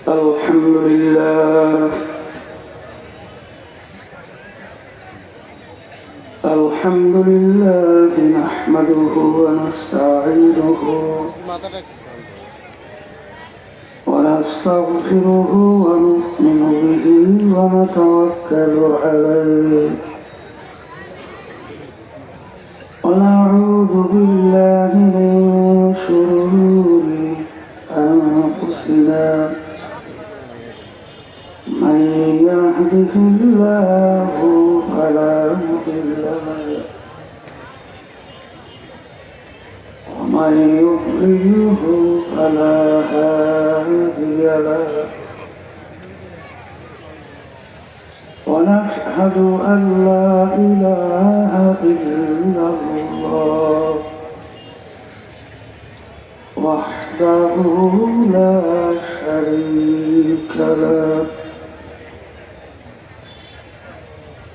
الحمد لله نحمده ونستعينه ونستغفره ونؤمن به ونتوكل عليه ونعوذ بالله من شرور أنفسنا من يهده الله فلا مضل له ومن يضلله فلا هادي له ونشهد أن لا إله إلا الله وحده لا شريك له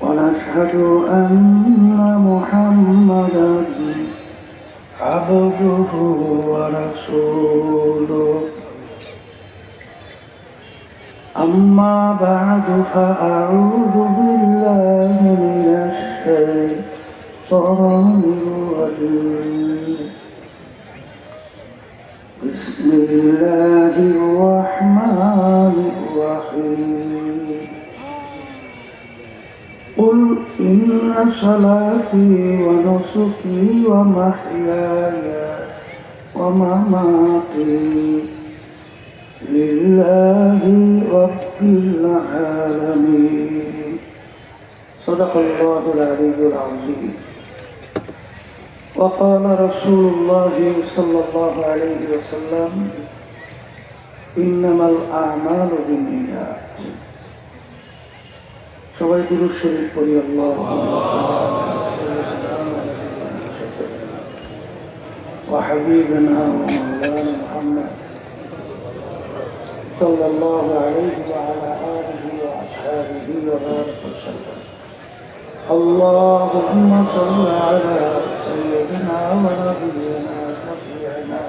ونشهد أن محمدا عبده ورسوله أما بعد فأعوذ بالله من الشيطان الرجيم بسم الله الرحمن الرحيم قل إن صلاتي ونسكي ومحياي ومماتي لله رب العالمين صدق الله العلي العظيم وقال رسول الله صلى الله عليه وسلم إنما الأعمال بالنيات সবাই দুরূদ শরীফ পড়ি আল্লাহুম্মা ওয়া হাবিবানা ওয়া মাওলানা মুহাম্মদ সাল্লাল্লাহু আলাইহি ওয়া আলা আলিহি ওয়া আসহাবিহি ওয়া বারাকা ওয়াসাল্লাম اللهم صل على سيدنا ونبينا شفيعنا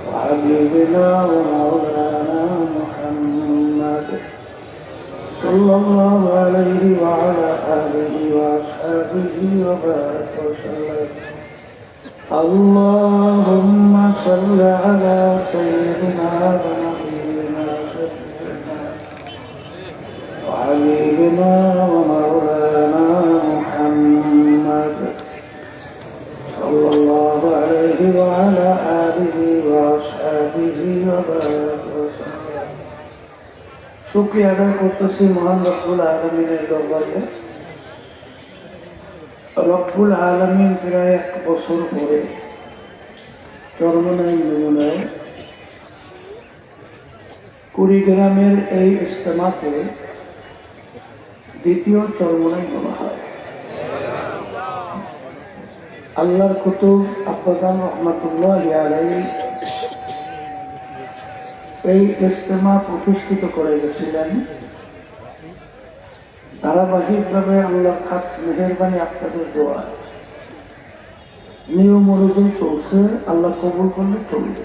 وحبيبنا ومولانا محمد صلى الله عليه وعلى آله وأصحابه وبارك وسلم اللهم صل على سيدنا ونبينا شفيعنا وحبيبنا ومولانا محمد صلى الله عليه وعلى آله وأصحابه وبارك وسلم শুকরিয়া আদায় করতেছি মহান রব্বুল আলামিনের দরবারে। রব্বুল আলামিন প্রায় 1 বছর পরে চরমনাই নমুনায় কুড়িগ্রামের এই ইজতেমাতে দ্বিতীয় চরমনাই বলা হয়। আল্লাহর কুতুব আফজাল রহমাতুল্লাহি আলাইহি এই ইজতেমা প্রতিষ্ঠিত করে গেছিলেন। ধারাবাহিকভাবে আল্লাহর খাস মেহেরবানি আপনাদের দোয়া নিয়ম অনুযায়ী চলছে, আল্লাহ কবুল করলে চলবে।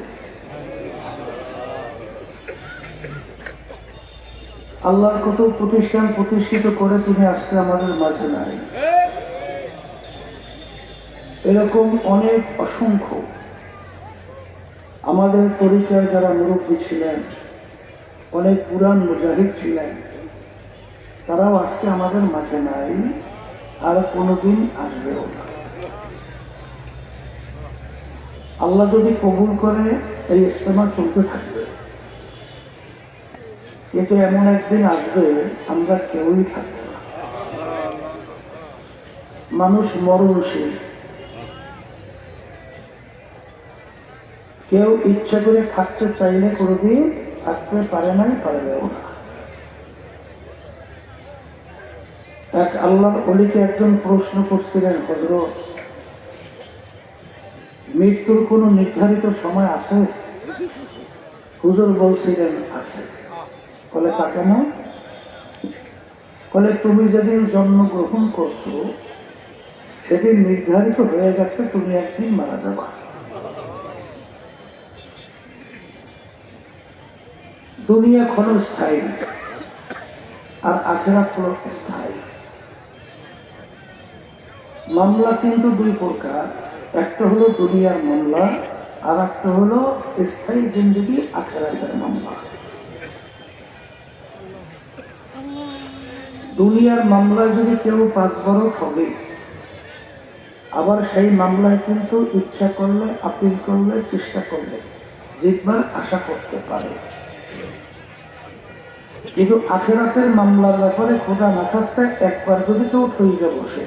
আল্লাহর কত প্রতিষ্ঠান প্রতিষ্ঠিত করে তুমি আজকে আমাদের মাঝে নাই। এরকম অনেক অসংখ্য আমাদের তরিকার যারা মুরব্বী ছিলেন, অনেক পুরান মুজাহিদ ছিলেন, তারাও আজকে আমাদের মাঝে নাই, আর কোনোদিন আসবেও না। আল্লাহ যদি কবুল করে এই ইজতেমা চলতে থাকবে, কিন্তু এমন একদিন আসবে আমরা কেউই থাকবো না। মানুষ মরণশীল, কেউ ইচ্ছা করে থাকতে চাইলে কোনোদিন থাকতে পারে নাই, পারবেও না। এক আল্লাহর ওলিকে একজন প্রশ্ন করছিলেন, হযরত মৃত্যুর কোন নির্ধারিত সময় আছে? হুজুর বলছিলেন আছে। বলে তাকে না, বলে তুমি যেদিন জন্মগ্রহণ করছো সেদিন নির্ধারিত হয়ে গেছে তুমি একদিন মারা যাবা। দুনিয়া ক্ষণস্থায়ী আর আখিরাত হলো স্থায়ী। মামলা কিন্তু দুই প্রকার, একটা হলো দুনিয়ার মামলা আর একটা হলো স্থায়ী জিন্দেগি আখিরাতের মামলা। দুনিয়ার মামলায় যদি কেউ 5 বছর হবে, আবার সেই মামলায় কিন্তু ইচ্ছা করলে, আপিল করলে, চেষ্টা করলে জিতবার আশা করতে পারে। কিন্তু আখিরাতের মামলার ব্যাপারে খোদা না থাকতে একবার যদি কেউ ঠইকে বসে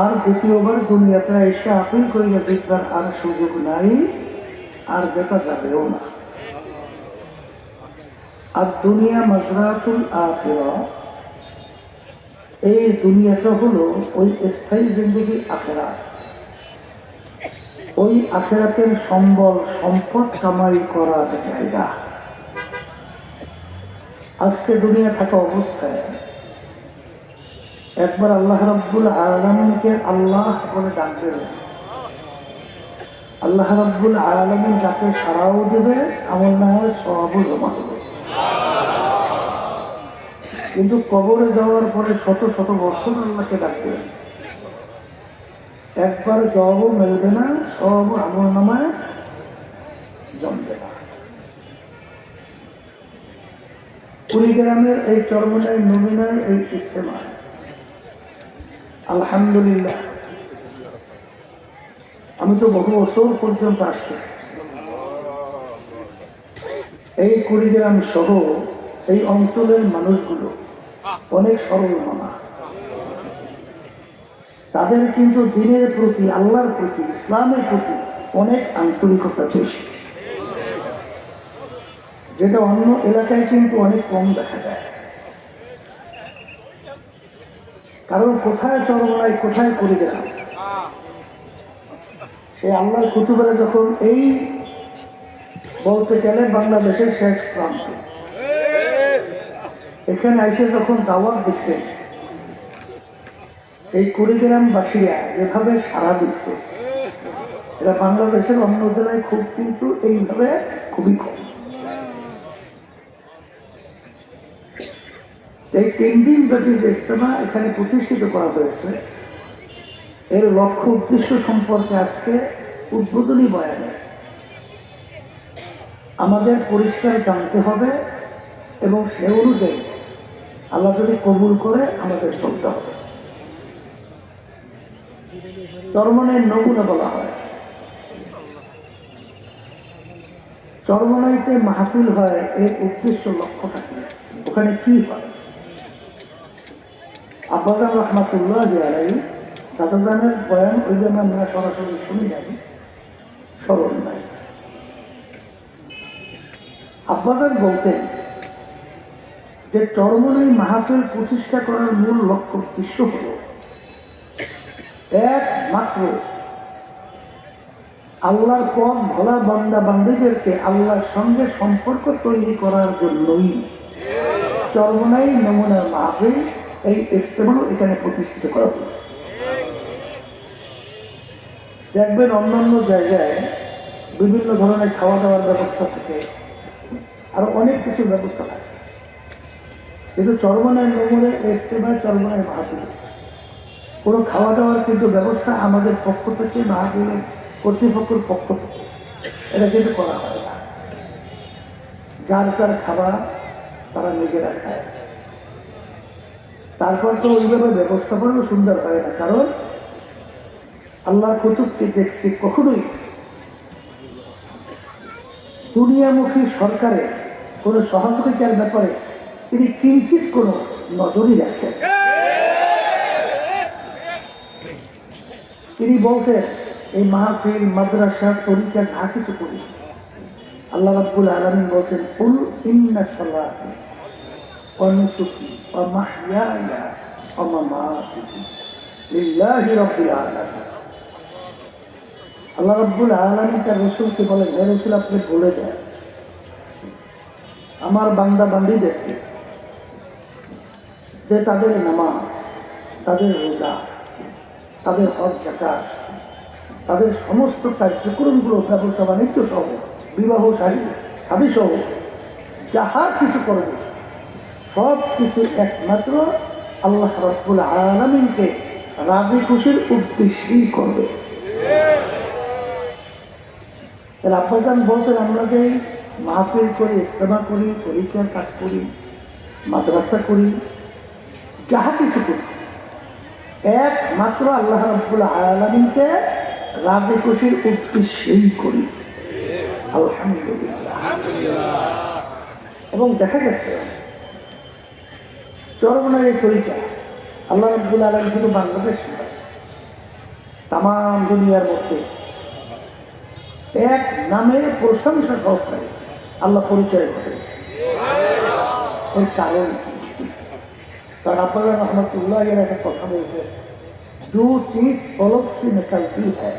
আর দ্বিতীয়বার দুনিয়াতে এসে আপিল করিয়া জিতবার আর সুযোগ নাই, আর যেটা যাবেও না। আর দুনিয়া মাজরাতুল আখিরা, এই দুনিয়াটা হলো ওই স্থায়ী জিন্দেগি আখিরাত। ওই আখিরাতের সম্বল সম্পদ কামাই করার জায়গা। আজকে দুনিয়া থাকা অবস্থায় একবার আল্লাহ রাব্বুল আলামিনকে আল্লাহ বলে ডাকবে, আল্লাহ রাব্বুল আলামিন যাকে সাড়াও দেবে, আমল নামায় সওয়াবও জমা দেবে। কিন্তু কবরে যাওয়ার পরে শত শত বছর আল্লাহকে ডাকবে, একবার জবাবও মেলবে না, সওয়াবও আমল নামায় জমবে না। কুড়িগ্রামের এই চরমনায় নবীনায় এই ইজতেমা, আলহামদুলিল্লাহ, আমি তো বহু বছর পর্যন্ত আসছি। এই কুড়িগ্রাম সহ এই অঞ্চলের মানুষগুলো অনেক সরল মনা। তাদের কিন্তু দিনের প্রতি, আল্লাহর প্রতি, ইসলামের প্রতি অনেক আন্তরিকতা বেশি, যেটা অন্য এলাকায় কিন্তু অনেক কম দেখা যায়। কারণ কোথায় চরমনায়, কোথায় কুড়িগ্রাম, সে আল্লাহর কুতুবেরা যখন এই বলতে গেলে বাংলাদেশের শেষ প্রান্ত, এখানে এসে যখন দাওয়াত দিচ্ছে, এই কুড়িগ্রামবাসীরা যেভাবে সাড়া দিচ্ছে, এরা বাংলাদেশের অন্য জেলায় খুব কিন্তু এইভাবে খুবই কম। এই 3 দিন ব্যাপী যে ইজতেমা এখানে প্রতিষ্ঠিত করা হয়েছে, এর লক্ষ্য উদ্দেশ্য সম্পর্কে আজকে উদ্বোধনী বয়ানে আমাদের পরিষ্কার জানতে হবে এবং সে অনুযায়ী আল্লাহ যদি কবুল করে আমাদের চলতে হবে। চরমনাইয়ের নমুনা বলা হয়। চরমনাইতে মাহফিল হয়, এর উদ্দেশ্য লক্ষ্যটা কি, ওখানে কি হয়? আব্বাজান রহমাতুল্লাহ আলাইহি দাদাজানের বয়ান ওই জন্য আমরা সরাসরি শুনি নাই, স্মরণ নাই। আব্বাজান বলতেন যে চরমনাই মাহফিল প্রতিষ্ঠা করার মূল লক্ষ্য উদ্দেশ্য হল একমাত্র আল্লাহর পথ ভোলা বান্দা বান্দীদেরকে আল্লাহর সঙ্গে সম্পর্ক তৈরি করার জন্যই চরমনাই নমুনার মাহফিল, এই ইজতেমা এখানে প্রতিষ্ঠিত করা হয়েছে। দেখবেন অন্যান্য জায়গায় বিভিন্ন ধরনের খাওয়া দাওয়ার ব্যবস্থা থাকে, আরো অনেক কিছু ব্যবস্থা থাকে, কিন্তু চরমনাই নমুনার ইজতেমা, চরমনাই মাহফিল কোনো খাওয়া দাওয়ার কিন্তু ব্যবস্থা আমাদের পক্ষ থেকে, মাহফিলের কর্তৃপক্ষের পক্ষ থেকে এটা কিন্তু করা হয় না। যার যার খাবার তারা নিজেরা খায়। তারপর তো ওইভাবে ব্যবস্থাপনাও সুন্দর হয় না, কারণ আল্লাহর কুতুবকে দেখছি কখনোই দুনিয়ামুখী সরকারের কোন সহযোগিতার ব্যাপারে তিনি কিঞ্চিত কোন নজরই রাখেন। তিনি বলতেন এই মাহফিল, মাদ্রাসা, তরিকা যা কিছু করি, আল্লাহ রাব্বুল আলামিন বলছেন কুল ইন্না সালাতি ওয়া নুসুকি ওয়া মাহইয়ায়া ওয়া মামাতি লিল্লাহি রাব্বিল আলামিন। আল্লাহ রাব্বুল আলামিন তার রাসূলকে বলেন, হে রাসূল, আপনি বলে দেন আমার বান্দা বান্দীদেরকে যে তাদের নামাজ, তাদের রোজা, তাদের হজ যাকাত, তাদের সমস্ত কার্যক্রমগুলো, ব্যবসা বাণিজ্য সহ, বিবাহ শাদী, হাদিসও যাহা কিছু করবে সব কিছু একমাত্র আল্লাহ রাব্বুল আলামিনকে রাজি খুশির উদ্দেশ্যেই করবে। তাহলে আব্বাজান বলতেন, আমরা যে মাহফিল করি, ইস্তেমা করি, পরীক্ষার কাজ করি, মাদ্রাসা করি, যাহা কিছু করি একমাত্র আল্লাহ রাব্বুল আলামিনকে রাজি খুশির উদ্দেশ্যেই করি। আলহামদুলিল্লাহ। এবং দেখা গেছে চরমনার এই তরিকা আল্লাহ রাব্বুল আলামিন শুধু বাংলাদেশ নয়, তামাম দুনিয়ার মধ্যে এক নামে প্রশংসা সহকারে আল্লাহ পরিচয় করেছে। এর কারণ তার আব্বাজান রহমতুল্লাহ এর একটা কথা বলছে, जो चीज पलक से निकलती है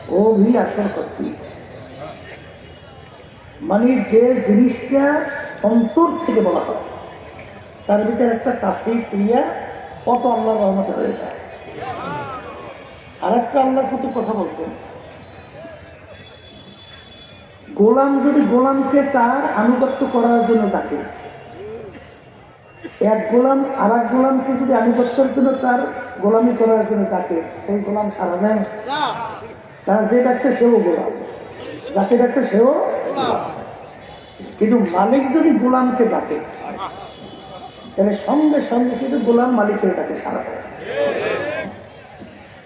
वो भी असर करती है। মানে যে জিনিসটা অন্তর থেকে বলা হয় তার ভিতরে একটা তাসির ক্রিয়া কত আল্লাহর রহমতে হয়ে যায়। আর একটা আল্লাহর প্রতি কথা বলতেন, গোলাম যদি গোলামকে তার আনুগত্য করার জন্য ডাকে, এক গোলাম আর এক গোলামকে যদি আনুগত্যের জন্য তার গোলামি করার জন্য ডাকে, সেই গোলাম সারা নেয়? তারা যে ডাকছে সেও গোলাম, যাকে ডাকছে সেও। কিন্তু মালিক যদি গোলামকে ডাকে তাহলে সঙ্গে সঙ্গে কিন্তু গোলাম মালিকের ডাকে সারা দেয়।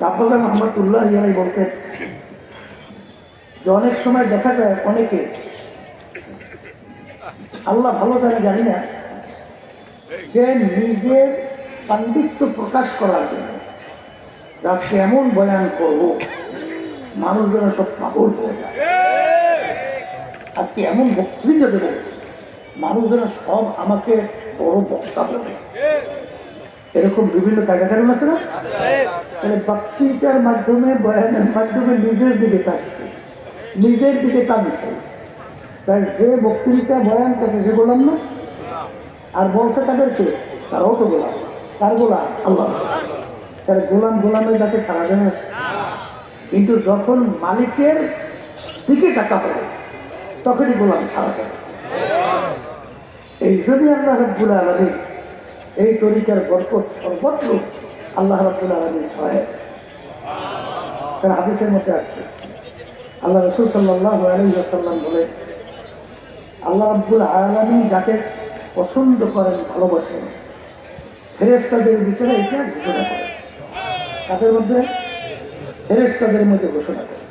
আব্বাজান রহমতুল্লাহ ইয়ারাই বলতেন যে অনেক সময় দেখা যায় অনেকে, আল্লাহ ভালো জানে জানি না, যে নিজের পাণ্ডিত্য প্রকাশ করার জন্য আজকে এমন বয়ান করবো মানুষ যেন সব পাগল হয়ে যায়, আজকে এমন বক্তৃতা দেব মানুষ যেন সব আমাকে বড় বক্তা বলবে, এরকম বিভিন্ন জায়গা কারণ আছে না? তাহলে বক্তৃতার মাধ্যমে, বয়ানের মাধ্যমে নিজের দিকে টানছে, নিজের দিকে টানছে। তাই যে বক্তৃতা বয়ান করছে সে বললাম না, আর বলছে তাদেরকে তারাও তো গোলাম। তার গোলাম আল্লাহ। তাহলে গোলাম গোলামের কাছে সারা দেয় না। কিন্তু যখন মালিকের দিকে টাকা হবে তখনই গোলাম সারা দেয়। এই জন্য আল্লাহ রাব্বুল আলামিন এই তরিকার বরকত সর্বত্র আল্লাহ রাব্বুল আলামিন সহায়। তার হাদিসের মধ্যে আসছে আল্লাহ রাসূল সাল্লাল্লাহু আলাইহি ওয়াসাল্লাম বলে, আল্লাহ রাব্বুল আলামিন যাকে পছন্দ করেন, ভালোবাসেন, ফেরেশতাদের ভিতরে এটা ঘোষণা করে। তাদের মধ্যে ফেরেশতাদের মধ্যে ঘোষণা করে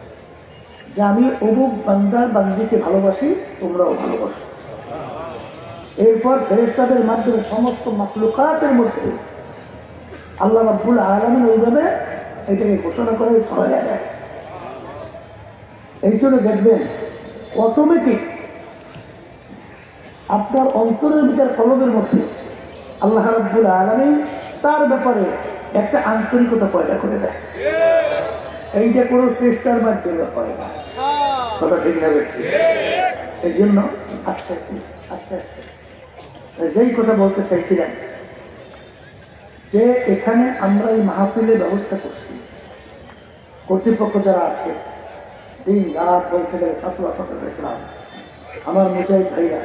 যে আমি অমুক বান্দা বান্দিকে ভালোবাসি, তোমরাও ভালোবাসো। এরপর ফেরেশতাদের মাধ্যমে সমস্ত মাখলুকাতের মধ্যে আল্লাহ রাব্বুল আলামিন ওইভাবে এটাকে ঘোষণা করে ছড়াইয়া দেয়। এই জন্য দেখবেন অটোমেটিক আপনার অন্তরের ভিতর কলবের মধ্যে আল্লাহ রাব্বুল আলামিন তার ব্যাপারে একটা আন্তরিকতা পয়দা করে দেয়। এইটা কোনো চেষ্টার মাধ্যমে হয় না, কথা ঠিক না? এই জন্য আস্তে আস্তে আস্তে যেই কথা বলতে চাইছিলাম যে এখানে আমরা এই মাহফিলের ব্যবস্থা করছি, কর্তৃপক্ষ যারা আছে দিন রাত বলতে গেলে ছাত্র ছাত্র দেখলাম, আমার মুজাহিদ ভাইরা,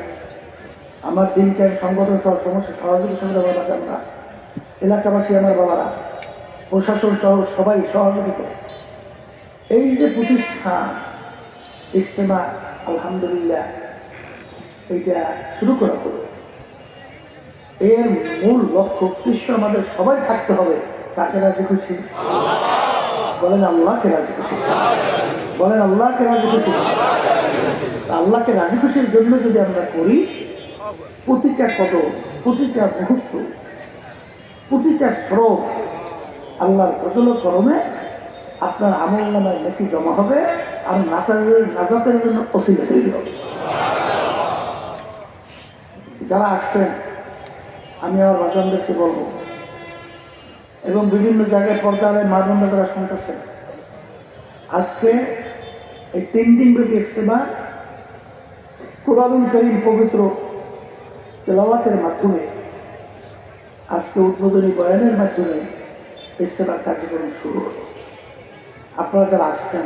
আমার দিনকে সংগঠন সহ সমস্ত সহযোগী সঙ্গে আমরা এলাকাবাসী, আমার বাবারা, প্রশাসন সহ সবাই সহযোগিতা, এই যে প্রতিষ্ঠান ইজতেমা আলহামদুলিল্লাহ এইটা শুরু করা হলো, এর মূল লক্ষ্য উদ্দেশ্য আমাদের সবাই থাকতে হবে তাকে রাজি খুশি। বলেন আল্লাহকে রাজি খুশি, বলেন আল্লাহকে রাজি খুশি। আল্লাহকে রাজি খুশির জন্য যদি আমরা করি, প্রতিটা কদম, প্রতিটা মুহূর্ত, প্রতিটা শ্রম আল্লাহর ফজল করমে আপনার আমল নামায় নেকি জমা হবে, আর নাজাতের জন্য ওসিলা তৈরি হবে। যারা আসছেন আমি আমার বাজানদেরকে বলবো, এবং বিভিন্ন জায়গায় পর্দায় মা বোনরা যারা শুনতেছেন, আজকে এই 3 দিন ব্যাপী ইজতেমা কুরআনুল কারীম পবিত্র তেলাওয়াতের মাধ্যমে, আজকে উদ্বোধনী বয়ানের মাধ্যমে ইজতেমার কার্যক্রম শুরু হলো। আপনারা যারা আসছেন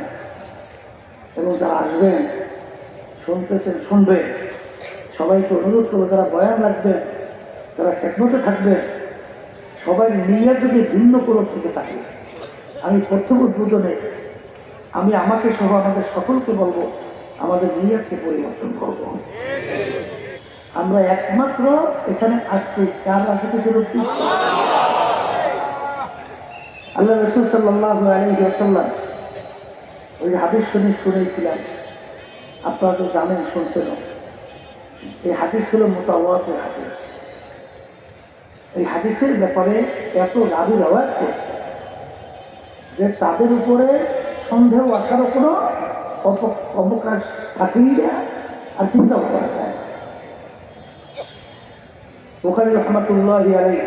এবং যারা আসবেন, শুনতেছেন, শুনবেন, সবাইকে অনুরোধ করবো যারা বয়ান রাখবেন, যারা খেদমতে থাকবেন, সবাই নিয়ত যদি ভিন্ন কোনো থেকে থাকে, আমি প্রথম উদ্বোধনে আমি আমাকে সহ আমাদের সকলকে বলবো আমাদের নিয়তকে পরিবর্তন করব। আমরা একমাত্র এখানে আসছি কার আছে কিছু উদ্দেশ্য। আল্লাহ রাসূল সাল্লাল্লাহু আলাইহি ওয়াসাল্লাম ওই হাদিস শুনেছিলাম, আপনারা তো জানেন, শুনছেন। এই হাদিস হলো মুতাওয়াতির হাদিস। এই হাদিসের ব্যাপারে এত রাবি রওয়ায়াত করছে যে তাদের উপরে সন্দেহ আসারও কোনো অবকাশ থাকেই না, আর চিন্তাও করা যায় না। বুখারী রাহমাতুল্লাহি আলাইহি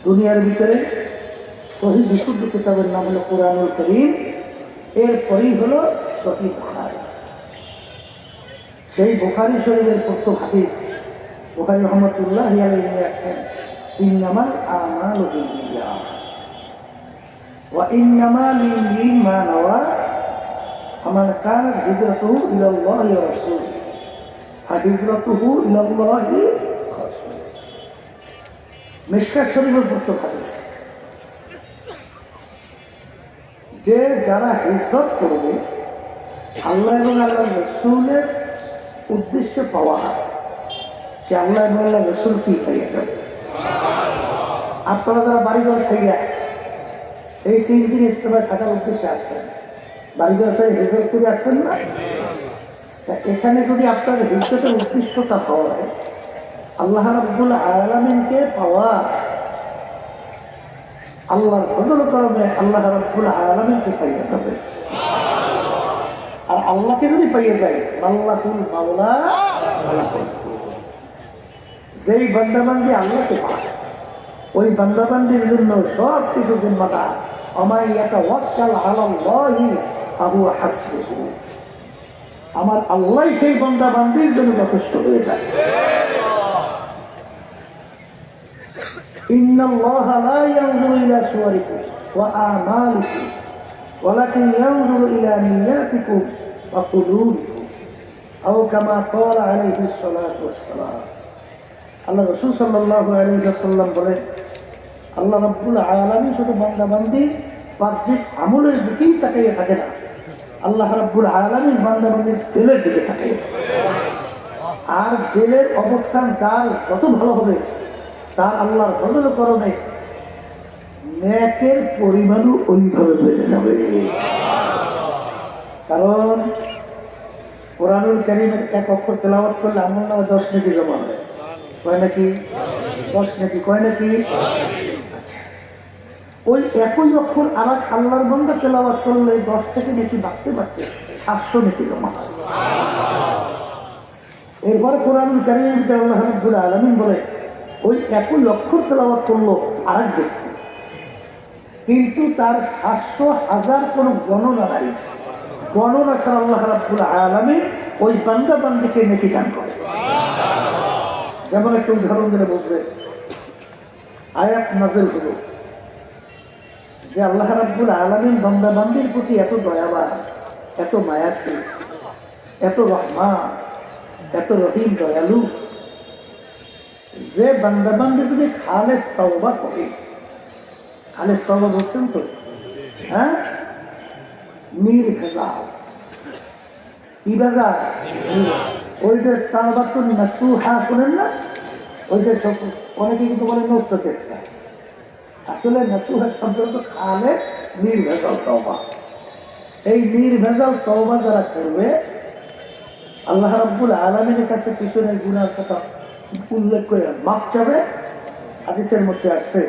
দুনিয়ার ভিতরে সহিহ বিশুদ্ধ কিতাবের নাম হলো কুরআনুল কারীম, এরপরেই হলো সহিহ বুখারী। সেই বুখারী শরীফের প্রথম হাদিস বুখারী রাহমাতুল্লাহি আলাইহি আছেন, ইন্নামাল আমালু বিন্নিয়াত ওয়া ইন্নামা লিকুল্লি মা নাওয়া ফামান কানাত হিজরাতুহু ইলাল্লাহি ওয়া রাসূলিহি ফাহিজরাতুহু ইলাল্লাহি ওয়া রাসূলিহি। মিশকাত শরীফের প্রথম হাদিস, যে যারা হিজরত করবে আল্লাহ এবং আল্লাহ রাসূলের উদ্দেশ্য পাওয়া, সে আল্লাহ এবং আল্লাহ রাসূল কি পাইয়া যাবে। আপনারা যারা বাড়িঘর খাইয়া এই 3 দিন ইস্তেমায় থাকার উদ্দেশ্যে আসছেন, বাড়িঘর সাথে হিজরত করে আসছেন না, এখানে যদি আপনার হিজরতের উদ্দেশ্যটা হয় আল্লাহ রাব্বুল আলামিনকে পাওয়া, আল্লাহর ফজল করবে আল্লাহ রাব্বুল আলামিনকে পাইয়া যাবে। আর আল্লাহকে যদি পাইয়ে যায় আল্লাহুল মাওলা, যেই বান্দাবান্দি আল্লাহকে পায় ওই বান্দাবান্দির জন্য সব কিছু জিম্মাদার। আমার ইয়াতাওয়াক্কাল আলাল্লাহি ফাহুয়া হাসবুহু, আমার আল্লাহ সেই বান্দাবান্দির জন্য যথেষ্ট হয়ে যায়। ইন্নাল্লাহা লা ইয়ানজুরু ইলা সুওয়ারিকুম ওয়া আমালিকুম ওয়ালাকিন ইয়ানজুরু ইলা নিয়াতিকুম ওয়া কুলুবিকুম আও কামা ক্বালা আলাইহিস সালাতু ওয়াস সালাম। আল্লাহ রাসূল সাল্লাল্লাহু আলাইহি ওয়াসাল্লাম বলেন, আল্লাহ রাব্বুল আলামিন শুধু বান্দাবান্দির বাহ্যিক আমলের দিকেই তাকাইয়া থাকে না, আল্লাহ রাব্বুল আলামিন বান্দাবান্দির দিলের দিকে তাকাইয়া থাকে। আর দিলের অবস্থান যার যত ভালো হবে তার আল্লাহর ফজল করণে নেকের পরিমাণও ওইভাবে বেড়ে যাবে। কারণ কোরআনুল কারীমের এক অক্ষর তেলাওয়াত করলে আমার নামে 10 নেকি জমা হয়। কয় নাকি 10 নেকি? কয় নাকি? ওই একই অক্ষর আর এক আল্লাহর বান্দা তেলাওয়াত করলে 10 থেকে নেকি বাড়তে বাড়তে 700 নেকি জমা হয়। এরপরে কোরআনুল কারীমের ভিতরে আল্লাহ রাব্বুল আলামিন বলে ওই একই অক্ষর তেলাওয়াত করলো আরেক ব্যক্তি, কিন্তু তার 700,000 কোন গণনা নাই। গণনা ছাড়া আল্লাহ রাব্বুল আলামিন ওই বান্দা বান্দিকে নেকি দান করে। যেমন একটা উদাহরণ দিলে বলবে, আয়াত নাযিল হলো যে আল্লাহ রাব্বুল আলামিন বান্দা বান্দির প্রতি এত দয়াবান, এত মায়াশীল, এত রহমান, এত রহিম, দয়ালু, যে বান্দা বান্দি যদি খালেস তওবা করে, খালেস তওবা বলছেন তো, হ্যাঁ, নির্ভেজাল, কি ভেজাল? ওই যে তাওবাতুন নাসুহা শোনেন না, ওই যে অনেকে কিন্তু বলে নৌসা চেষ্টা, আসলে নাসুহা শব্দ খালেস নির্ভেজাল তওবা। এই নির্ভেজাল তওবা যারা করবে আল্লাহ রাব্বুল আলামিনের কাছে পিছনের গুনার কথা উল্লেখ করে মাপ চাবে। হাদিসের মধ্যে আসছে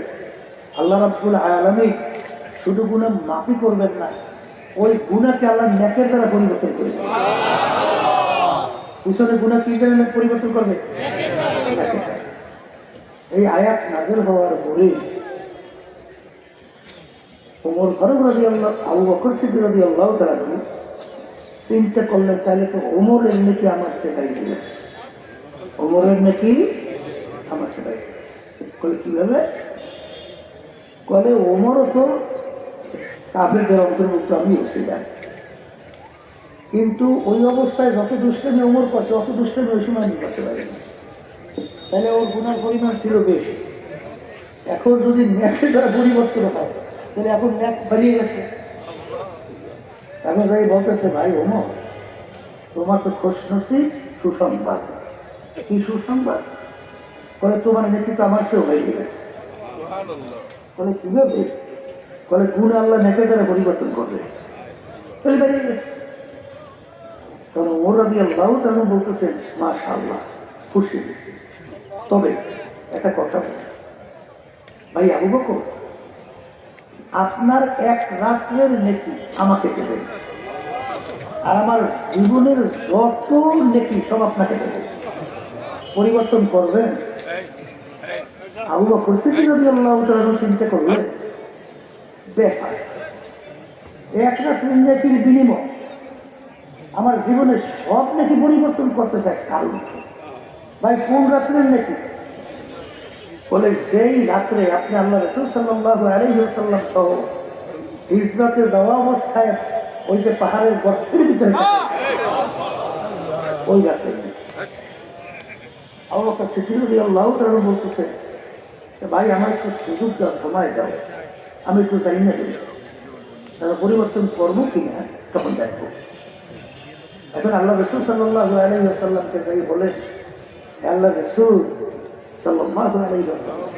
আল্লাহ রাব্বুল আলামিন শুধু গুনাহ মাফই করবেন না, ওই গুনাহকে আল্লাহ নেকের দ্বারা পরিবর্তন করে দেবেন। পিছনে গুনাহ কি দ্বারা পরিবর্তন করবে? এই আয়াত নাযিল হওয়ার পরে ওমর ফারুক রাদিয়াল্লাহু, আবু বকর সিদ্দিক রাদিয়াল্লাহু তাআলা চিন্তা করলেন, তাহলে তো ওমরের নেকি আমার সেটাই দিয়েছে, ওমরের নাকি আমার সেটাই কলে কিভাবে? কলে ওমরও তো কাফেরদের অন্তর্ভুক্ত, আমি ছিলাম। কিন্তু ওই অবস্থায় যত দুষ্টামি ওমর করছে অত দুষ্টামি ওই সময় আমি করতে পারিনি, তাহলে ওর গুণার পরিমাণ ছিল বেশি। এখন যদি ন্যাকের দ্বারা পরিবর্তন হয় তাহলে এখন ন্যাক বাড়িয়ে গেছে। এখন ভাই বলতেছে, ভাই ওমর তোমার তো খোঁজ নসিব সুসংবাদ। কি সুসংবাদ? বলে তোমার নেকি তো আমার সেও হয়ে গেছে। বলে কিভাবে? বলে গুণ আল্লাহ নেকের দ্বারা পরিবর্তন করবে। তাহলে বেরিয়ে গেছে। কারণ ওমর রাদিয়াল্লাহু তাআলা বলতেছেন, মাশাআল্লাহ, খুশি হয়েছে। তবে একটা কথা বলি, ভাই আবু বকর, আপনার এক রাত্রের নেকি আমাকে দেবেন, আর আমার জীবনের যত নেকি সব আপনাকে দেবেন। পরিবর্তন করবেন? আবু বকর সিদ্দিক রাদিয়াল্লাহু তাআলা চিন্তা করলেন, বেকার এক রাত্রের নেকির বিনিময় আমার জীবনের সব নেকি পরিবর্তন করতে চায়। কারণ ভাই কোন রাত্রের নেকি? বলে যেই রাত্রে আপনি আল্লাহ রাসূল সাল্লাল্লাহু আলাইহি ওয়াসাল্লাম সহ হিজরতে যাওয়া অবস্থায় ওই যে পাহাড়ের গর্তের ভিতরে ওই রাত্রে আবু বকর সিদ্দিক রাদিয়াল্লাহু তাআলা বলতেছে, ভাই আমার একটু সুযোগ দাও, সময় দাও, আমি একটু জানি না দিই, তারা পরিবর্তন করবো কিনা তখন দেখবো। এখন আল্লাহ রাসূল সাল্লাল্লাহু আলাইহি ওয়াসাল্লামকে যাই বলে, আল্লাহ রাসূল সাল্লাল্লাহু আলাইহি ওয়াসাল্লাম,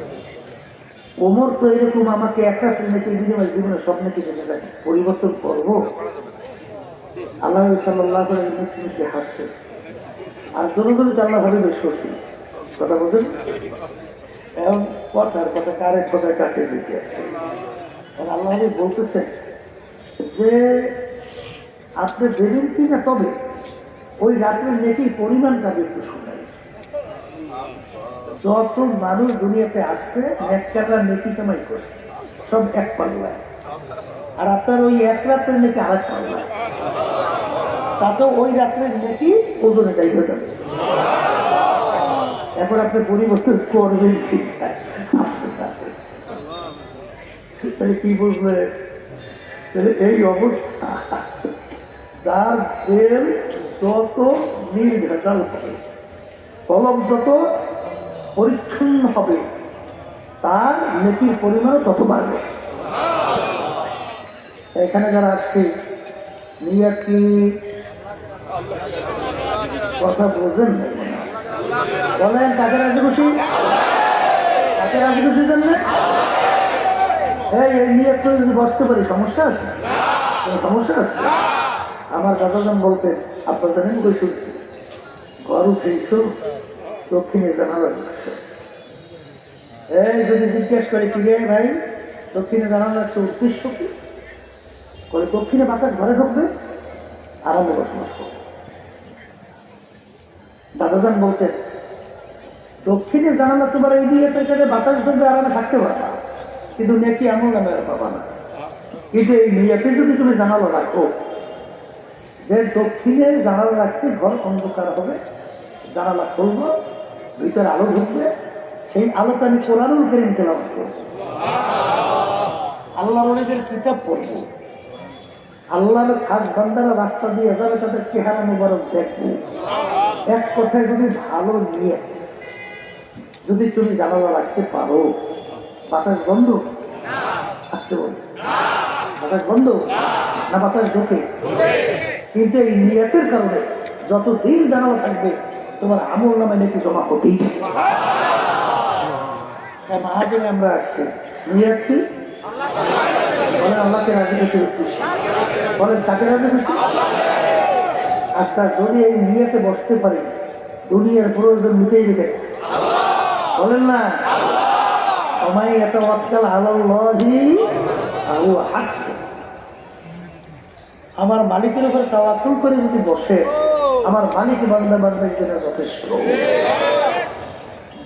ওমর তো এরকম আমাকে একটা নেকির বিনিময়ে জীবনে সব নেকি জেনে যায়, পরিবর্তন করবো? আল্লাহ সাল্লাল্লাহু আলাইহি ওয়াসাল্লাম মিশে হাসছে, আর জনগণকে আল্লাহ ভাবে বেশ খুশি। কথা বলছেন এখন কথার কথা কারের কথায় কাকে দিতে আল্লাহ বলতেছেন যে আপনি দেবেন কিনা, তবে ওই রাত্রের নেকির পরিমাণটা একটু শোনাই। যত মানুষ দুনিয়াতে আসছে এক টাকার নেকি কামাই করছে, সব এক পাল্লায়, আর আপনার ওই এক রাত্রের নেকি আরেক পাল্লায়, তাতে ওই রাত্রের নেকি ওজনে যাই হয়ে যাবে। এখন আপনি পরিবর্তন করবেন ঠিক তাহলে কি বুঝবে? এই অবস্থা, তার তেল যত নির্ভেজাল হবে, কলম যত পরিচ্ছন্ন হবে, তার নেকির পরিমাণ তত বাড়বে। এখানে যারা আসছে নিয়াত কি কথা বোঝেন না, বলেন কাকে রাজি খুশি? কাকে রাজি খুশি জানলে এই নিয়াত করে যদি বসতে পারি সমস্যা আছে? কোনো সমস্যা আছে? আমার দাদাজন বলতে আপনার জানেন কই শুনছি, ঘর উঠেছ দক্ষিণে জানালা লাগছে। এই যদি জিজ্ঞেস করে কি রে ভাই দক্ষিণে জানালা লাগছে উদ্দেশ্য কি? বলে দক্ষিণে বাতাস ঘরে ঢুকবে, আরামে বসবাস করবে। দাদাজান বলতেন, দক্ষিণে জানালা তোমার এই দিয়ে বাতাস ঢুকবে, আরামে থাকতে পারবা, কিন্তু নেকি এমন নামে আর পাবা না। কিন্তু এই নিয়াতে যদি তুমি জানালা রাখো যে দক্ষিণে জানালা রাখছি, ঘর অন্ধকার হবে, জানালা খুলবো, ভিতরে আলো ঢুকবে, সেই আলোতে আমি কোরআনুল কারীম তেলাওয়াত করব, আল্লাহর ওলিদের কিতাব পড়ব, আল্লাহর খাস বান্দারা রাস্তা দিয়ে যাবে, তাদের চেহারা মুবারক দেখবো। এক কথায় যদি ভালো নিয়ে যদি তুমি জানালা রাখতে পারো, বাতাস বন্ধ আসতে বলবে, বাতাস বন্ধ না বাতাস ঢোকে? কিন্তু এই নিয়তের কারণে যতদিন জানালা থাকবে তোমার আমল নামে নাকি জমা হতেই মাহাজনে আমরা আসছি। নিয়ত কি? বলেন আল্লাহকে রাজি করতে উদ্দেশ্য, বলেন তাকে রাজি করতে। আচ্ছা যদি এই নিয়তে বসতে পারি দুনিয়ার প্রয়োজন মিটেই দেবে, বলেন না? আমায় এত আজকাল আল্লাহি আহু হাসবে। আমার মালিকের উপর তাওয়াক্কুল করে যদি বসে, আমার মালিক বান্দা বান্দার জন্য যথেষ্ট।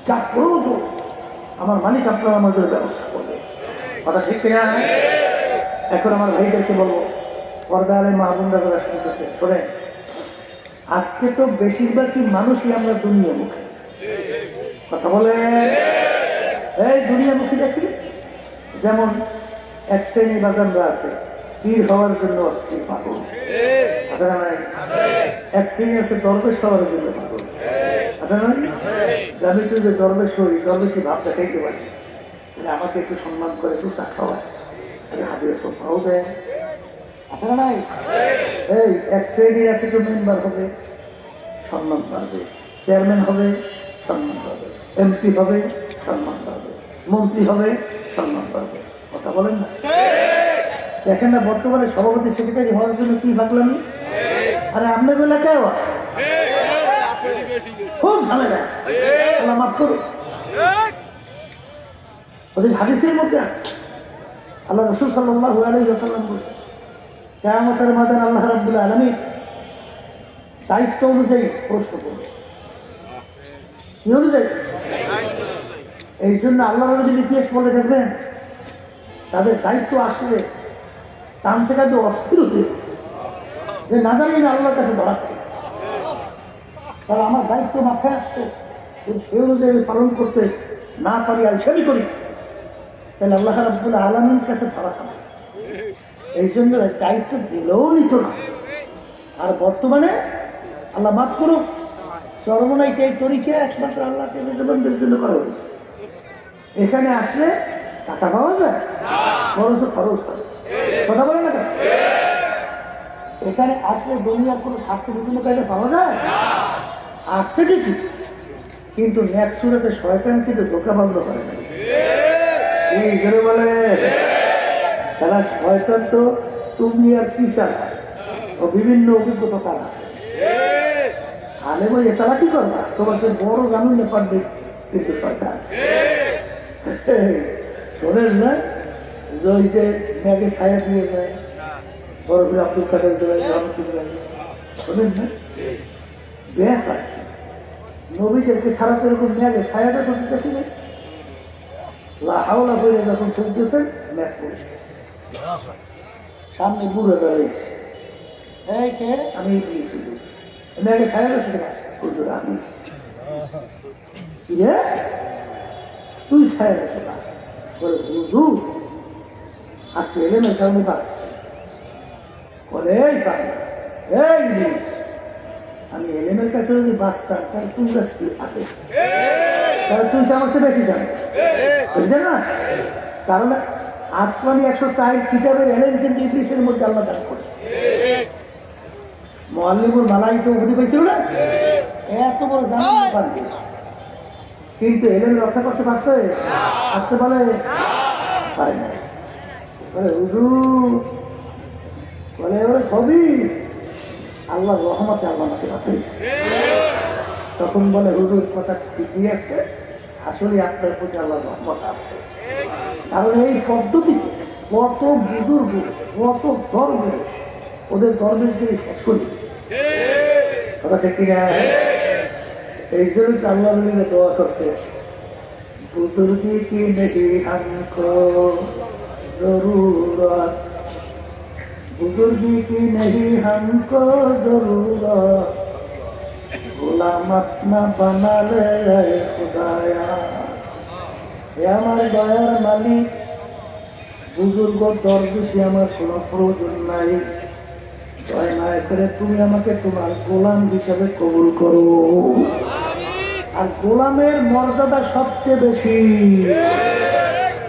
যা প্রয়োজন আমার মালিক আপনার আমাদের ব্যবস্থা করবে। কথা ঠিক কিনা? এখন আমার ভাইদেরকে বলবো, পর্দারে মা বোনরা যারা শুনতেছে শোনেন, আজকে তো বেশিরভাগই মানুষই আমরা দুনিয়া মুখী। কথা বলে এই দুনিয়া মুখী দেখি, যেমন এক শ্রেণী বাগানরা আছে পীর হওয়ার জন্য অস্থির পাগল, আছে না নাই? এক শ্রেণী আছে দরবেশ হওয়ার জন্য পাগল, আছে না? আমি তুই যে দরবেশ হই, দরবেশী ভাবটা খাইতে পারি, আমাকে একটু সম্মান করে একটু চা খাওয়ায়, হাবির তো পাও দেয়, আছে না নাই? এই এক শ্রেণীর আছে, একটু মেম্বার হবে, সম্মান পাবে, চেয়ারম্যান হবে, সম্মান পাবে, এমপি হবে, সম্মান পাবে, মন্ত্রী হবে, সম্মান পাবে। কথা বলেন না? দেখেন না বর্তমানে সভাপতি সেক্রেটারি হওয়ার জন্য কি ভাবলাম? আরে আপনার এলাকায়ও আছে, খুব ঝামেলা আছে, আল্লাহ মাফ করুন। ওদের হাদিসের মধ্যে আছে, আল্লাহ রাসূল সাল্লাল্লাহু আলাইহি ওয়াসাল্লাম বলেছেন, কিয়ামতের ময়দানে আল্লাহ রাব্বুল আলামিন দায়িত্ব অনুযায়ী প্রশ্ন করবে। কি অনুযায়ী? এই জন্য আল্লাহ নবীর ইতিহাস বলে দেখবেন, তাদের দায়িত্ব আসলে টান থেকে যে অস্থির হতে, যে না জানি না আল্লাহর কাছে ধরাচ্ছে, তাহলে আমার দায়িত্ব মাথায় আসছে, সে অনুযায়ী পালন করতে না পারি, আর সেটাই করি, তাহলে আল্লাহ রাব্বুল আলামিনের কাছে ধরা খাবে। এই জন্য দায়িত্ব দিলেও নিত না। আর বর্তমানে আল্লাহ মাফ করুক, চরমনাইতে এই তরিকে একমাত্র আল্লাহকে মেজবানদের জন্য করা হয়েছে। এখানে আসলে টাকা পাওয়া যায়, খরচ খরচ হয়, কথা বলে না কেন? এখানে আসলে দুনিয়ার কোনো স্বাস্থ্য বিভিন্ন কাজে পাওয়া যায়, আসছে ঠিকই, কিন্তু ন্যাকসুরাতে শয়তান কিন্তু ধোকা বন্ধ করে না। এই জন্য বলে তারা শয়তান তো তুমি আর পিসার ও বিভিন্ন অভিজ্ঞতা তার আছে। আলে বই তারা কি করবা, তোমার সে বড় জানুন পারবে, কিন্তু শয়তান শোনেন না যে ওই যে মেঘে ছায়া দিয়ে যায়, বড় বড় আব্দুল কাদের জোড়ায় শোনেন না, বেয়া হয় নবীদেরকে সারাতে এরকম মেঘে ছায়াটা করতে দেখি না, লাহাওলা হয়ে যখন চলতেছেন মেঘ পড়ছে, সামনে বুড়ে দাঁড়িয়েছে, এই কে? আমি মেঘে ছায়া করছি না, আমি তুই ছায়া গেছো না বলে বুঝু আজকে এলেন ওই কারণে পাস বলে এই পাই এই জিনিস আমি এলেমের কাছে যদি বাঁচতাম তাহলে তুই কাছ কি থাকে, তাহলে তুই আমার চেয়ে বেশি জানিস, বুঝলেন না? কারণ আসমানি 104 কিতাবের এলেম কিন্তু ইবলিসের মধ্যে আল্লাহ দান করেছে। মুআল্লিমুল মালাইকা উপাধি পাইছিল না, এত বড় জানেন পারবে, কিন্তু এলেম রক্ষা করতে পারছে? আসতে বলে পারে না, বলে হুজুর বলে ওরা সবই আল্লাহর রহমতে আল্লাহ আমাকে বাঁচাইছে। তখন বলে হুজুর কথা ঠিকই আছে, আসলে আপনার প্রতি আল্লাহর রহমত আছে, কারণ এই পদ্ধতিতে কত বুজুর্গ কত ধর্ম ওদের ধর্মের দিকে শেষ করি, কথা ঠিক কিনা? এই জন্য আল্লাহ মিলে দোয়া করতে, বুজুর্গি কি নেহি হামকো জরুরত, বুজুর্গি কি নেহি হামকো জরুরত, গোলাম আপনা বানালে খুদায়া। হে আমার দয়ার মালিক, বুজুর্গ দরবেশি আমার কোনো প্রয়োজন নাই, দয়া না করে তুমি আমাকে তোমার গোলাম হিসাবে কবুল করো। আর গোলামের মর্যাদা সবচেয়ে বেশি,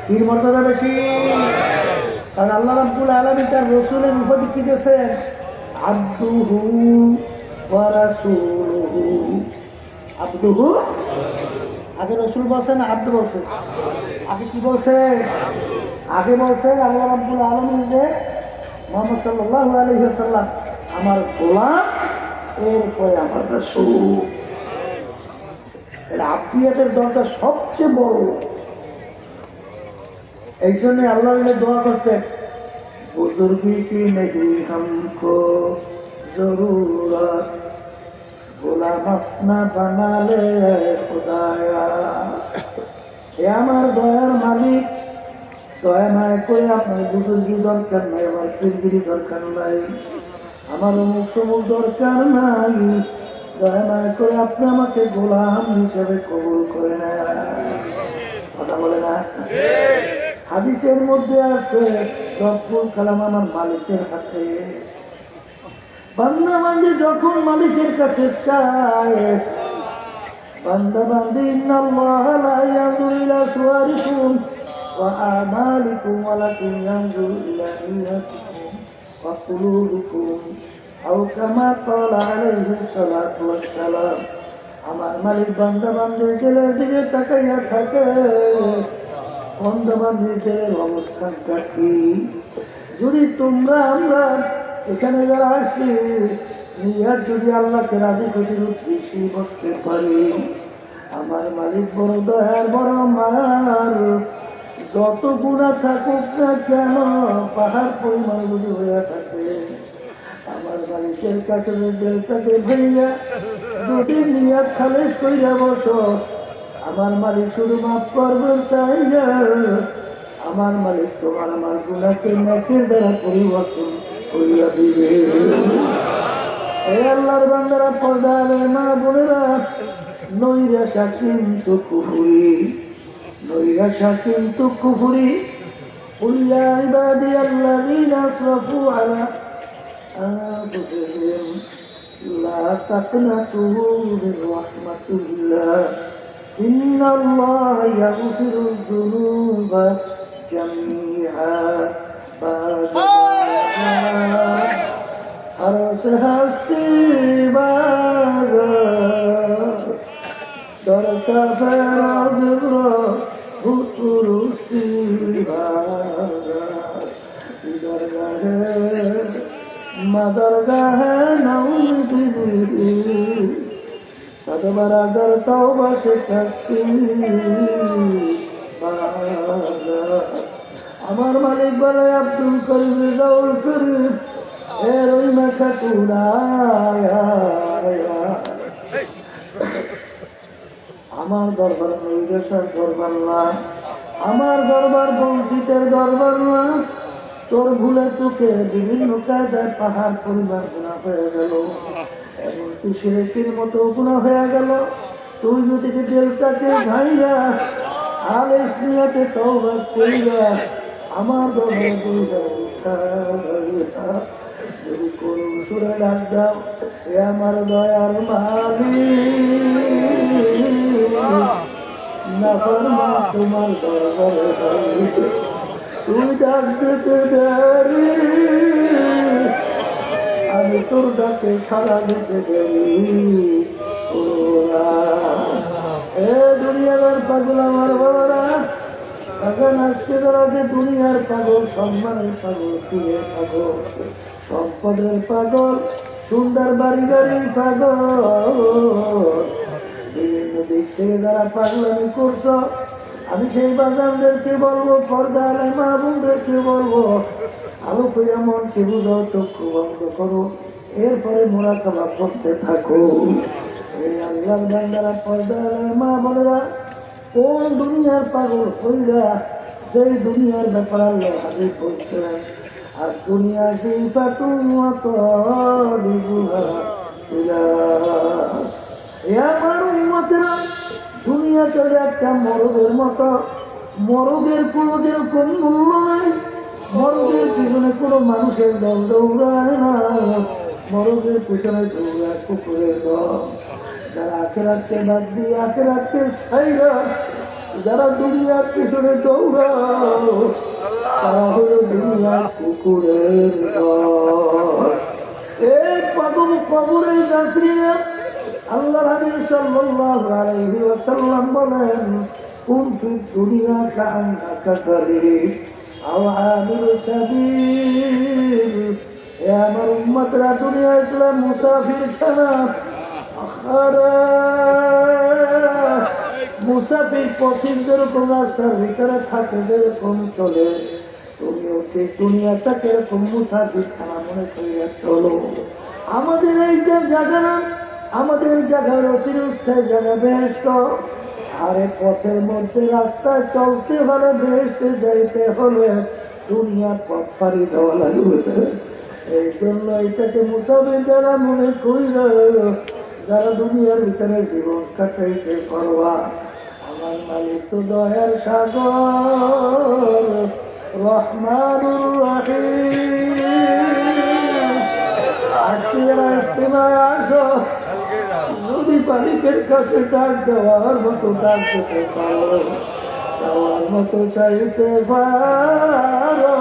কি মর্যাদা বেশি? কারণ আল্লাহ রাব্বুল আলামিন তার রাসূলের উপাধি কি দিয়েছেন? আবদুহু ওয়া রাসূলুহু। আবদুহু, আগে রাসূল বলছেন, আব্দ বলছেন, আগে কি বলছে? আগে বলছেন আল্লাহ রাব্বুল আলামিন যে মুহাম্মদ সাল্লাল্লাহু আলাইহি ওয়াসাল্লাম আমার গোলাম, এরপরে আমার রাসূল। আব্দিয়াতের দরজা সবচেয়ে বড়। এই জন্য আল্লাহ দোয়া করতে, বুজুর্গি কি নেহি হামকো জরুরত, গোলাম আপনা বানালে খুদায়া। হে আমার দয়ার মালিক, দয়া নাই করে আপনার বুজুর্গি দরকার নাই, আমার ফিরগিরি দরকার নাই, আমার অমুক সমুক দরকার নাই, দয়া নাই করে আপনি আমাকে গোলাম হিসেবে কবুল করে নেন। কথা বলে না? হাদিসের মধ্যে আছে রব্বুল কালাম আমার মালিকের হাতে। বান্দা বান্দি যখন মালিকের কাছে চায়, বান্দা বান্দি ইন্নাল্লাহা লা ইয়ানজুরু ইলা সুওয়ারিকুম ওয়া আমালিকুম ওয়ালাকিন ইয়ানজুরু ইলা নিয়াতিকুম ওয়া কুলুবিকুম আও কামা ক্বালা আলাইহি সাল্লাতু ওয়াসসালাম। আমার মালিক বান্দা বান্দির দিলের দিকে তাকাইয়া থাকে, বান্দা বান্দির দিলের অবস্থানটা কি। যদি তোমরা আমরা এখানে যারা আসি নিয়ার যদি আল্লাহকে রাজি খুশির উদ্দেশ্যে বসতে পারি, আমার মালিক বড় দয়ার বড় মার, যত গুণা থাকুক না কেন পাহাড় পরিমাণ যদি হয়ে থাকে, আমার মালিকের কাছে দিলটাকে ভাইয়া যদি নিয়াত খালেস কইরা বসো, আমার মালিক শুধু মাফ করবেন চাই না, আমার মালিক তোমার আমার গুণাকে নেকের দ্বারা পরিবর্তন করিয়া দিবে। এই আল্লাহর বান্দারা, পর্দার মা বোনেরা, নৈরাশা কিন্তু কুফুরি, নৈরাশা কিন্তু কুফুরি। قل يا عبادي الذين اسرفوا على أنفسهم لا تقنطوا من رحمة الله إن الله يغفر الذنوب جميعا हर हस्ती दरता मदरगाह सदबरा दरता बस আমার মালিক বলে আব্দুল করিম রেজাউল করিম এর ওই মাথা আমার দরবার নৈরাশার দরবার না, আমার দরবার বঞ্চিতের দরবার না। তোর ভুলে চোখে বিভিন্ন কায়দায় পাহাড় পরিবার গুণা হয়ে গেল, এমনকি শিরকের মতো গুণা হয়ে গেল। তুই যদি দিলটাকে ভাইরা আর ইসলামকে তওবা কইরা আমার দরবারে যদি কোন সুরে ডাক দাও, এ আমার দয়ার মালিক, নাফরমা তোমার দরবারে তুই ডাক দিতে দেরি, আমি তোর ডাকে সাড়া দিতে দেরি। এ দুনিয়ার পাগল আমার বাবারা, এখন আজকে তারা যে দুনিয়ার পাগল, সম্মানের পাগল, ফুলের পাগল, সম্পদের পাগল, সুন্দর বাড়ি গাড়ির পাগল, বিভিন্ন দিক থেকে যারা পাগলামি করছ, আমি সেই বাজানদেরকে বলবো, পর্দার মা বোনদেরকে বলবো, আলো কইয়া মনকে বুঝো, চক্ষু বন্ধ করো, এরপরে মোরাকাবা করতে থাকো। এই আল্লাহর বান্দারা, পর্দার মা বোনেরা, কোন দুনিয়ার পাগল হইরা সেই দুনিয়ার ব্যাপার আল্লাহ হাজির করছিলেন। আর দুনিয়া সেই আমার উম্মতেরা, দুনিয়া চলে একটা মরদের মতো, মরদের কোনো যেরকম মূল্য নাই, মরদের পিছনে কোনো মানুষের দল দৌড়ায় না, মরদের পিছনে দৌড়ায় কুকুরের দল। যারা আখেরাতকে বাদ দিয়ে আখেরাতকে ছাইরা যারা দুনিয়ার পিছনে দৌড়াও, তারা হলো দুনিয়ার কুকুরের দল। এই পাগল কবরের যাত্রীরা, আল্লাহ নবী সাল্লাল্লাহু আলাইহি ওয়াসাল্লাম বলেন, কুন ফি দুনিয়া কাআন্নাকা গারিব আও আবির সাবিল। এ আমার উম্মতরা, দুনিয়ায় তোরা মুসাফির খানা, মুসাফির পথিক যেরকম রাস্তার ভিতরে থাকে, যেরকম চলে, তুমিও সেই দুনিয়াটাকে এরকম মুসাফির খানা মনে করিয়া চলো। আমাদের এই যে জায়গা, আমাদের জায়গার অতিরুষ্ঠায় জায়গা বেহেশত, আর এই পথের মধ্যে রাস্তায় চলতে হলে, বেহেশতে যাইতে হলে দুনিয়ার পথ পাড়ি দেওয়া লাগবে। এই জন্য এটাকে মুসাফির যারা মনে করিল, যারা দুনিয়ার ভিতরে জীবন কাটাইতে পারবা, আমার মালিক তো দয়ার সাগর, রহমানুর রহিম। আজকেরা ইস্তেমায় আসো, যদি মালিকের কাছে ডাক দেওয়ার মতো ডাক দিতে পারো, দেওয়ার মতো চাইতে পারো।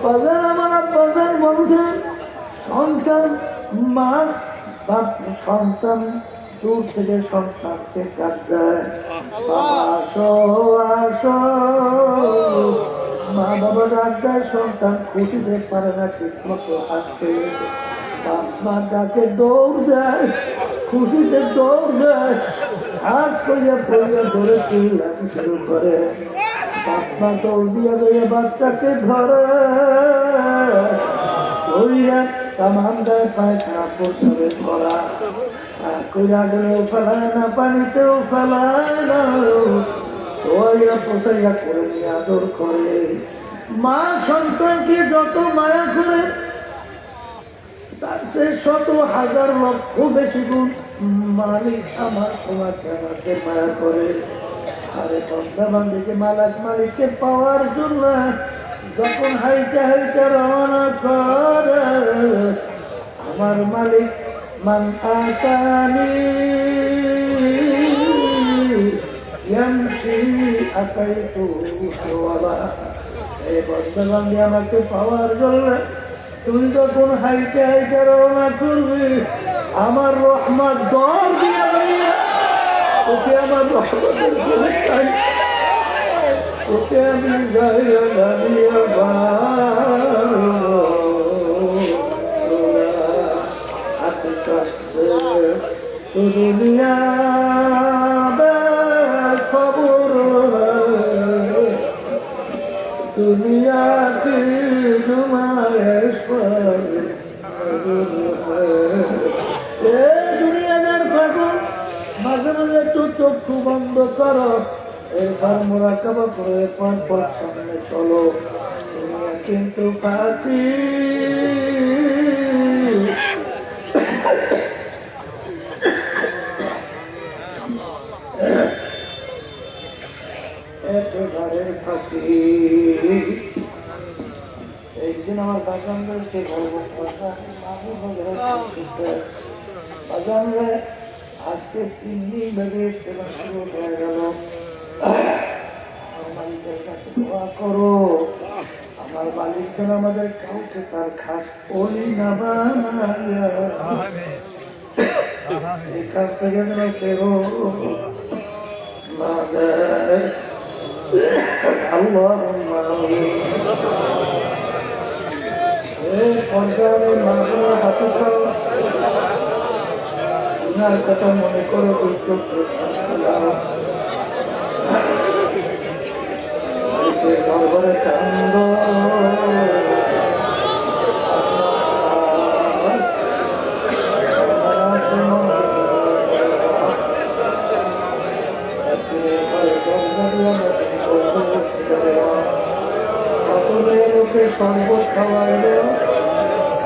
বাজার আমার বাজার মানুষের সন্তান, মা বাপ সন্তান দূর থেকে সন্তানকে ডাক দেয়, বাবা আসো আসো। মা বাবা ডাক দেয়, সন্তান খুঁজিতে পারে না ঠিক মতো হাসতে, বাপ মা ডাকে দৌড় দেয়, খুশিতে দৌড় দেয়, হাত করিয়া পড়িয়া ধরে চিল্লাতে শুরু করে। বাপ মা দৌড় দিয়া দিয়ে বাচ্চাকে ধরে, ধরিয়া তামাম গায়ে পায়খানা পড়তে করা, কইরা গেলেও ফেলায় না, পানিতেও ফেলায় না, ধোয়াইয়া পোষাইয়া করে নিয়ে আদর করে। মা সন্তানকে যত মায়া করে, তার সে শত হাজার লক্ষ বেশি গুণ মালিক আমার তোমাকে আমাকে মায়া করে। আরে বন্ধা বান্ধবীকে মালিককে পাওয়ার জন্য যখন হাইটা হাইটা রওনা করে, আমার মালিক মান আতানি ইয়ামশি আতাইতু হাওয়ালা। এই বন্ধা বান্ধবী আমাকে পাওয়ার জন্য তুই যখন হাইটা হাইটা রওনা করবি, আমার রহমত দর দিয়া দিয়া ওকে আমার রহমতের করে চাই, ওকে আমি গাইয়া গাইয়া হাতে কাছে তো দুনিয়া খবর দুনিয়া কি নুমাইশ पर দুনিয়াদার পাগল, মাঝে মাঝে একটু চক্ষু বন্ধ করো, এরপর মোরাকাবা করে পর সামনে চলো। দুনিয়া কিন্তু পাখি, একেবারে ফাঁকি। একদিন আমার বাগানদেরকে বাগানরে আজকে 3 দিন বেড়ে সেবা শুরু হয়ে গেল। আমার মালিকের কাছে দোয়া করো, আমার মালিক যেন আমাদের কাউকে তার খাস ওলি না বানাইয়া এখান থেকে যেন ফেরো না দেয়। আল্লাহুম্মা পর্যায়ে মানুষের হাতে উনার কথা মনে করো, দরবারে কান্দ। কত মেয়ে লোকে শরবত খাওয়াইলো,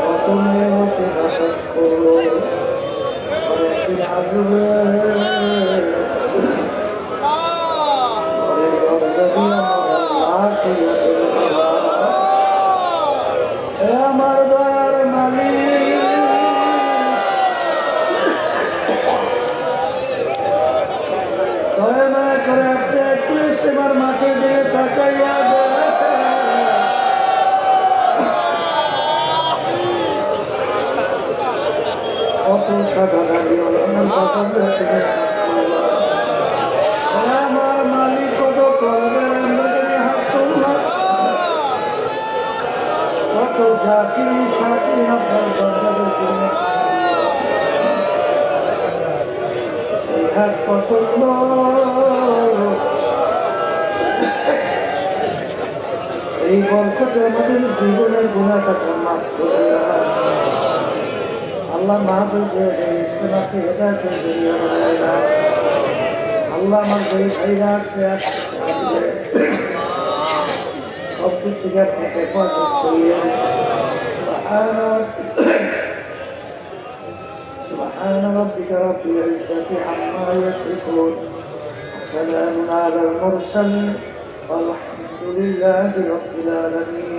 কত মেয়ে লোকে বাতাস করলো, একদিন আসবে আমার দয়ার মালিক। দয়া মায়া করে আপনি একটু ইস্তেমার মাঠে দিয়ে তাকাইয়া কত সাদা দাঁড়িয়ে আমার মালিক কত করবেন হাত তোলা, কত জাতি সাথী আপনার দরবারে এই হাত পছন্দ। এই বরকতে আমাদের জীবনের গুণাটাকে মাফ করে আল্লাহ মাহবুবে ইসলামকে হেদায়েতের জরিয়া বানায় দাও। আল্লাহ আমার যেই ভাইরা সব দিক থেকে আপনাকে হেফাজত করিয়ে سبحان ربك رب العزة عما يصفون وسلام على المرسلين والحمد لله رب العالمين